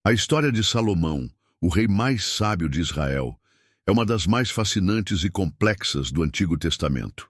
A história de Salomão, o rei mais sábio de Israel, é uma das mais fascinantes e complexas do Antigo Testamento.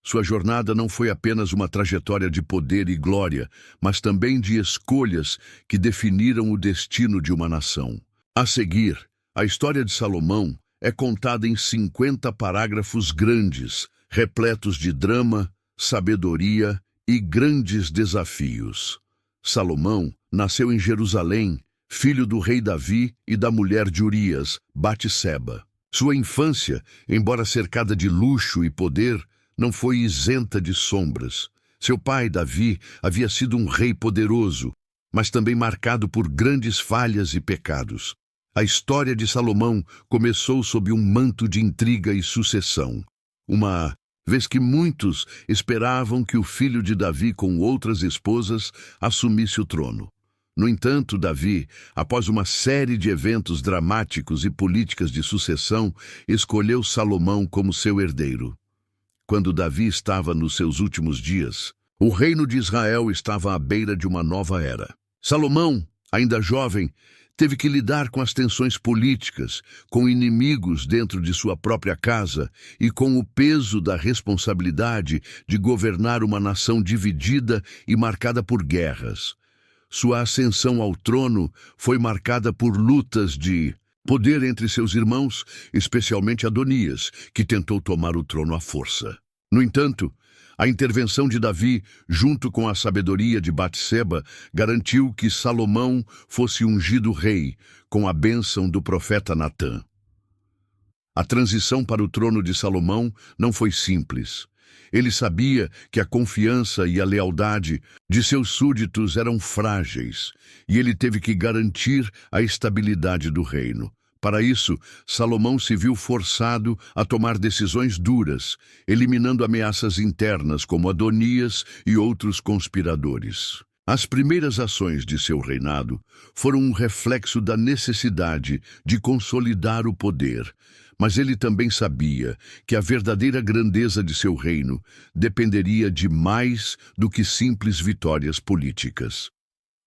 Sua jornada não foi apenas uma trajetória de poder e glória, mas também de escolhas que definiram o destino de uma nação. A seguir, a história de Salomão é contada em 50 parágrafos grandes, repletos de drama, sabedoria e grandes desafios. Salomão nasceu em Jerusalém, filho do rei Davi e da mulher de Urias, Batseba. Sua infância, embora cercada de luxo e poder, não foi isenta de sombras. Seu pai, Davi, havia sido um rei poderoso, mas também marcado por grandes falhas e pecados. A história de Salomão começou sob um manto de intriga e sucessão. Uma vez que muitos esperavam que o filho de Davi com outras esposas assumisse o trono. No entanto, Davi, após uma série de eventos dramáticos e políticas de sucessão, escolheu Salomão como seu herdeiro. Quando Davi estava nos seus últimos dias, o reino de Israel estava à beira de uma nova era. Salomão, ainda jovem, teve que lidar com as tensões políticas, com inimigos dentro de sua própria casa e com o peso da responsabilidade de governar uma nação dividida e marcada por guerras. Sua ascensão ao trono foi marcada por lutas de poder entre seus irmãos, especialmente Adonias, que tentou tomar o trono à força. No entanto, a intervenção de Davi, junto com a sabedoria de Batseba, garantiu que Salomão fosse ungido rei, com a bênção do profeta Natã. A transição para o trono de Salomão não foi simples. Ele sabia que a confiança e a lealdade de seus súditos eram frágeis, e ele teve que garantir a estabilidade do reino. Para isso, Salomão se viu forçado a tomar decisões duras, eliminando ameaças internas como Adonias e outros conspiradores. As primeiras ações de seu reinado foram um reflexo da necessidade de consolidar o poder, mas ele também sabia que a verdadeira grandeza de seu reino dependeria de mais do que simples vitórias políticas.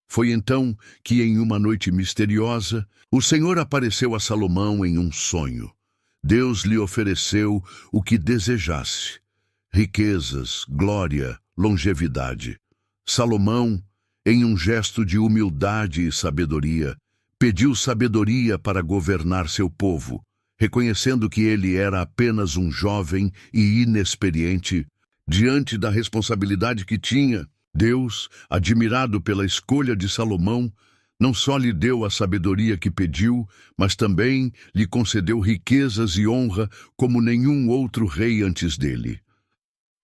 Foi então que, em uma noite misteriosa, o Senhor apareceu a Salomão em um sonho. Deus lhe ofereceu o que desejasse: riquezas, glória, longevidade. Salomão, em um gesto de humildade e sabedoria, pediu sabedoria para governar seu povo, reconhecendo que ele era apenas um jovem e inexperiente. Diante da responsabilidade que tinha, Deus, admirado pela escolha de Salomão, não só lhe deu a sabedoria que pediu, mas também lhe concedeu riquezas e honra como nenhum outro rei antes dele.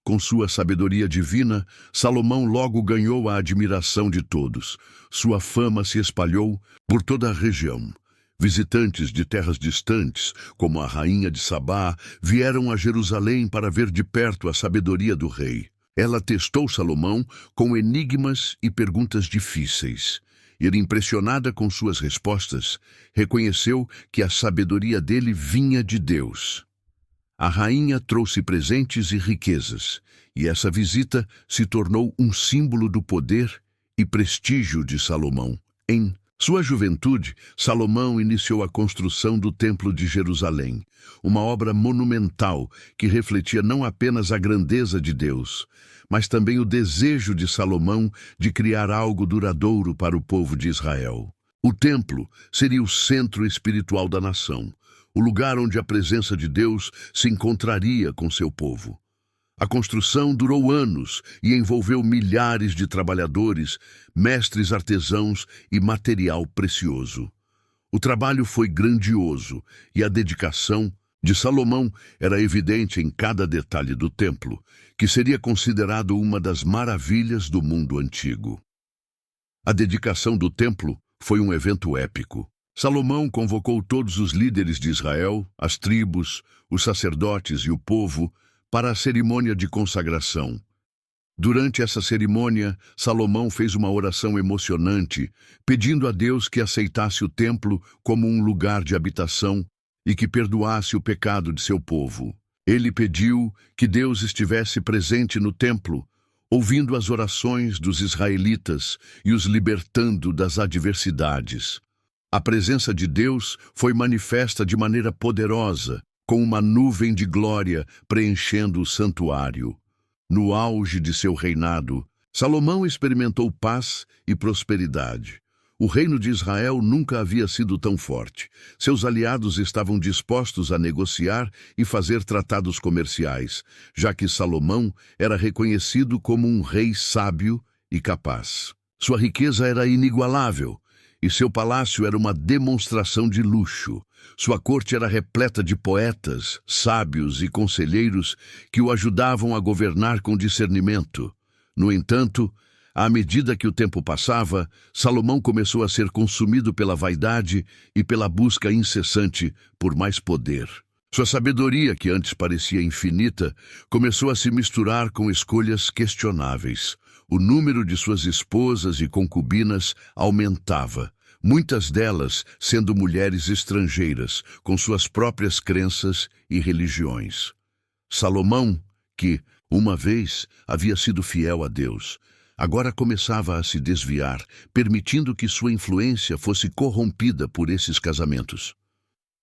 Com sua sabedoria divina, Salomão logo ganhou a admiração de todos. Sua fama se espalhou por toda a região. Visitantes de terras distantes, como a rainha de Sabá, vieram a Jerusalém para ver de perto a sabedoria do rei. Ela testou Salomão com enigmas e perguntas difíceis. Ele, impressionada com suas respostas, reconheceu que a sabedoria dele vinha de Deus. A rainha trouxe presentes e riquezas, e essa visita se tornou um símbolo do poder e prestígio de Salomão. Em sua juventude, Salomão iniciou a construção do Templo de Jerusalém, uma obra monumental que refletia não apenas a grandeza de Deus, mas também o desejo de Salomão de criar algo duradouro para o povo de Israel. O templo seria o centro espiritual da nação, o lugar onde a presença de Deus se encontraria com seu povo. A construção durou anos e envolveu milhares de trabalhadores, mestres artesãos e material precioso. O trabalho foi grandioso e a dedicação de Salomão era evidente em cada detalhe do templo, que seria considerado uma das maravilhas do mundo antigo. A dedicação do templo foi um evento épico. Salomão convocou todos os líderes de Israel, as tribos, os sacerdotes e o povo para a cerimônia de consagração. Durante essa cerimônia, Salomão fez uma oração emocionante, pedindo a Deus que aceitasse o templo como um lugar de habitação e que perdoasse o pecado de seu povo. Ele pediu que Deus estivesse presente no templo, ouvindo as orações dos israelitas e os libertando das adversidades. A presença de Deus foi manifesta de maneira poderosa, com uma nuvem de glória preenchendo o santuário. No auge de seu reinado, Salomão experimentou paz e prosperidade. O reino de Israel nunca havia sido tão forte. Seus aliados estavam dispostos a negociar e fazer tratados comerciais, já que Salomão era reconhecido como um rei sábio e capaz. Sua riqueza era inigualável, e seu palácio era uma demonstração de luxo. Sua corte era repleta de poetas, sábios e conselheiros que o ajudavam a governar com discernimento. No entanto, à medida que o tempo passava, Salomão começou a ser consumido pela vaidade e pela busca incessante por mais poder. Sua sabedoria, que antes parecia infinita, começou a se misturar com escolhas questionáveis. O número de suas esposas e concubinas aumentava, muitas delas sendo mulheres estrangeiras, com suas próprias crenças e religiões. Salomão, que, uma vez, havia sido fiel a Deus, agora começava a se desviar, permitindo que sua influência fosse corrompida por esses casamentos.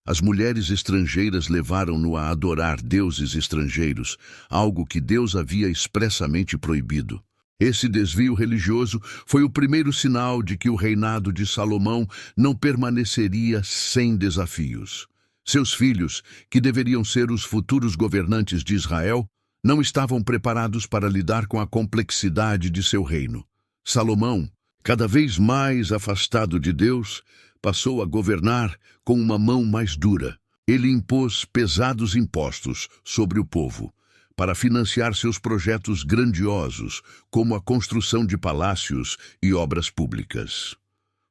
As mulheres estrangeiras levaram-no a adorar deuses estrangeiros, algo que Deus havia expressamente proibido. Esse desvio religioso foi o primeiro sinal de que o reinado de Salomão não permaneceria sem desafios. Seus filhos, que deveriam ser os futuros governantes de Israel, não estavam preparados para lidar com a complexidade de seu reino. Salomão, cada vez mais afastado de Deus, passou a governar com uma mão mais dura. Ele impôs pesados impostos sobre o povo, para financiar seus projetos grandiosos, como a construção de palácios e obras públicas.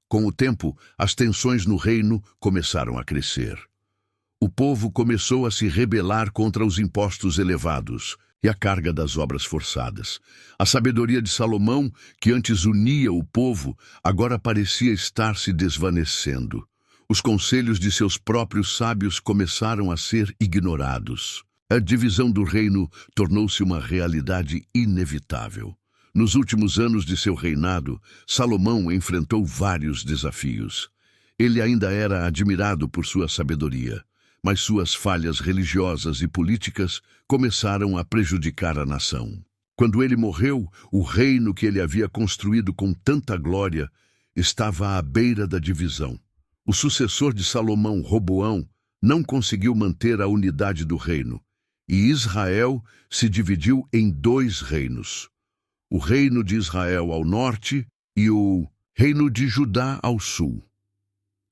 Com o tempo, as tensões no reino começaram a crescer. O povo começou a se rebelar contra os impostos elevados e a carga das obras forçadas. A sabedoria de Salomão, que antes unia o povo, agora parecia estar se desvanecendo. Os conselhos de seus próprios sábios começaram a ser ignorados. A divisão do reino tornou-se uma realidade inevitável. Nos últimos anos de seu reinado, Salomão enfrentou vários desafios. Ele ainda era admirado por sua sabedoria, mas suas falhas religiosas e políticas começaram a prejudicar a nação. Quando ele morreu, o reino que ele havia construído com tanta glória estava à beira da divisão. O sucessor de Salomão, Roboão, não conseguiu manter a unidade do reino, e Israel se dividiu em dois reinos: o reino de Israel ao norte e o reino de Judá ao sul.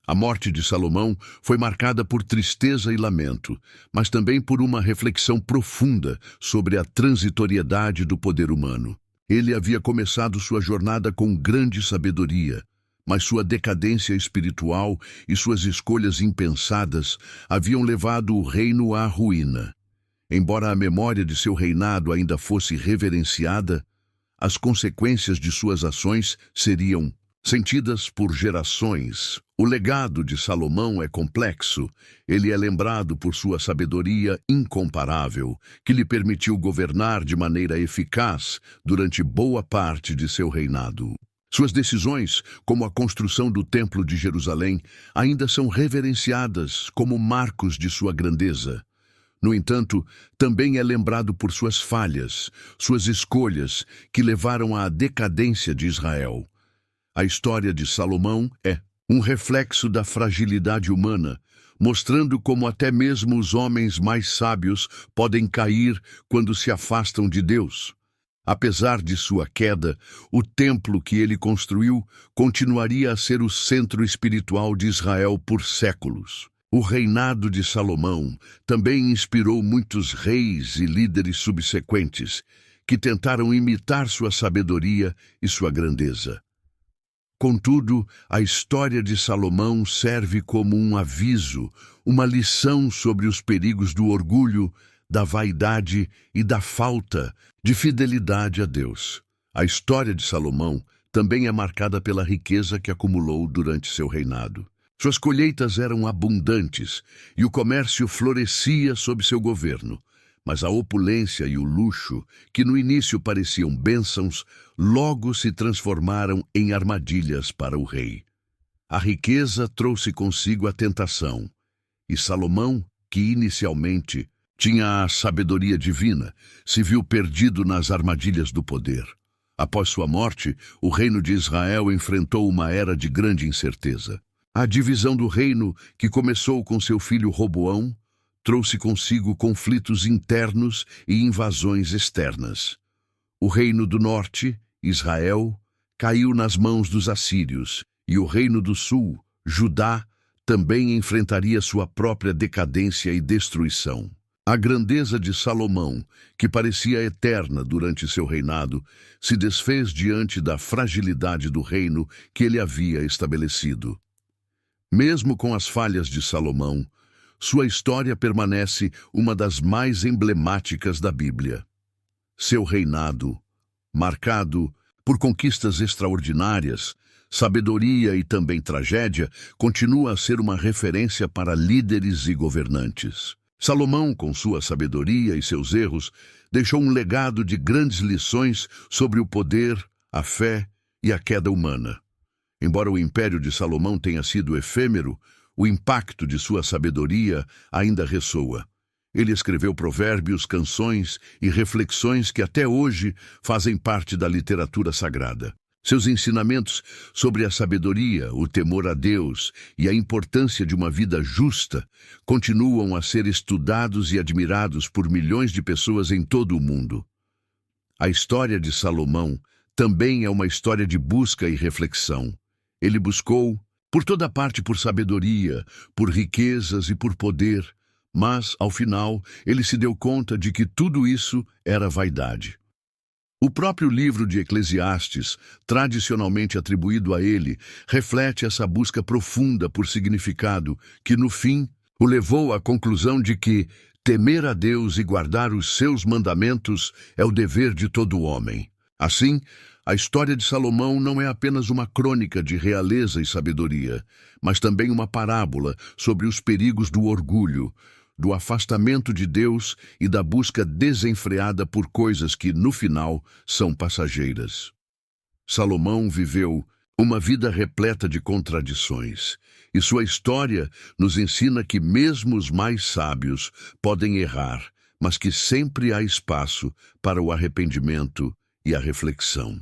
A morte de Salomão foi marcada por tristeza e lamento, mas também por uma reflexão profunda sobre a transitoriedade do poder humano. Ele havia começado sua jornada com grande sabedoria, mas sua decadência espiritual e suas escolhas impensadas haviam levado o reino à ruína. Embora a memória de seu reinado ainda fosse reverenciada, as consequências de suas ações seriam sentidas por gerações. O legado de Salomão é complexo. Ele é lembrado por sua sabedoria incomparável, que lhe permitiu governar de maneira eficaz durante boa parte de seu reinado. Suas decisões, como a construção do Templo de Jerusalém, ainda são reverenciadas como marcos de sua grandeza. No entanto, também é lembrado por suas falhas, suas escolhas que levaram à decadência de Israel. A história de Salomão é um reflexo da fragilidade humana, mostrando como até mesmo os homens mais sábios podem cair quando se afastam de Deus. Apesar de sua queda, o templo que ele construiu continuaria a ser o centro espiritual de Israel por séculos. O reinado de Salomão também inspirou muitos reis e líderes subsequentes que tentaram imitar sua sabedoria e sua grandeza. Contudo, a história de Salomão serve como um aviso, uma lição sobre os perigos do orgulho, da vaidade e da falta de fidelidade a Deus. A história de Salomão também é marcada pela riqueza que acumulou durante seu reinado. Suas colheitas eram abundantes e o comércio florescia sob seu governo, mas a opulência e o luxo, que no início pareciam bênçãos, logo se transformaram em armadilhas para o rei. A riqueza trouxe consigo a tentação, e Salomão, que inicialmente tinha a sabedoria divina, se viu perdido nas armadilhas do poder. Após sua morte, o reino de Israel enfrentou uma era de grande incerteza. A divisão do reino, que começou com seu filho Roboão, trouxe consigo conflitos internos e invasões externas. O reino do norte, Israel, caiu nas mãos dos assírios, e o reino do sul, Judá, também enfrentaria sua própria decadência e destruição. A grandeza de Salomão, que parecia eterna durante seu reinado, se desfez diante da fragilidade do reino que ele havia estabelecido. Mesmo com as falhas de Salomão, sua história permanece uma das mais emblemáticas da Bíblia. Seu reinado, marcado por conquistas extraordinárias, sabedoria e também tragédia, continua a ser uma referência para líderes e governantes. Salomão, com sua sabedoria e seus erros, deixou um legado de grandes lições sobre o poder, a fé e a queda humana. Embora o império de Salomão tenha sido efêmero, o impacto de sua sabedoria ainda ressoa. Ele escreveu provérbios, canções e reflexões que até hoje fazem parte da literatura sagrada. Seus ensinamentos sobre a sabedoria, o temor a Deus e a importância de uma vida justa continuam a ser estudados e admirados por milhões de pessoas em todo o mundo. A história de Salomão também é uma história de busca e reflexão. Ele buscou por toda parte por sabedoria, por riquezas e por poder, mas, ao final, ele se deu conta de que tudo isso era vaidade. O próprio livro de Eclesiastes, tradicionalmente atribuído a ele, reflete essa busca profunda por significado que, no fim, o levou à conclusão de que temer a Deus e guardar os seus mandamentos é o dever de todo homem. Assim, a história de Salomão não é apenas uma crônica de realeza e sabedoria, mas também uma parábola sobre os perigos do orgulho, do afastamento de Deus e da busca desenfreada por coisas que, no final, são passageiras. Salomão viveu uma vida repleta de contradições, e sua história nos ensina que mesmo os mais sábios podem errar, mas que sempre há espaço para o arrependimento e a reflexão.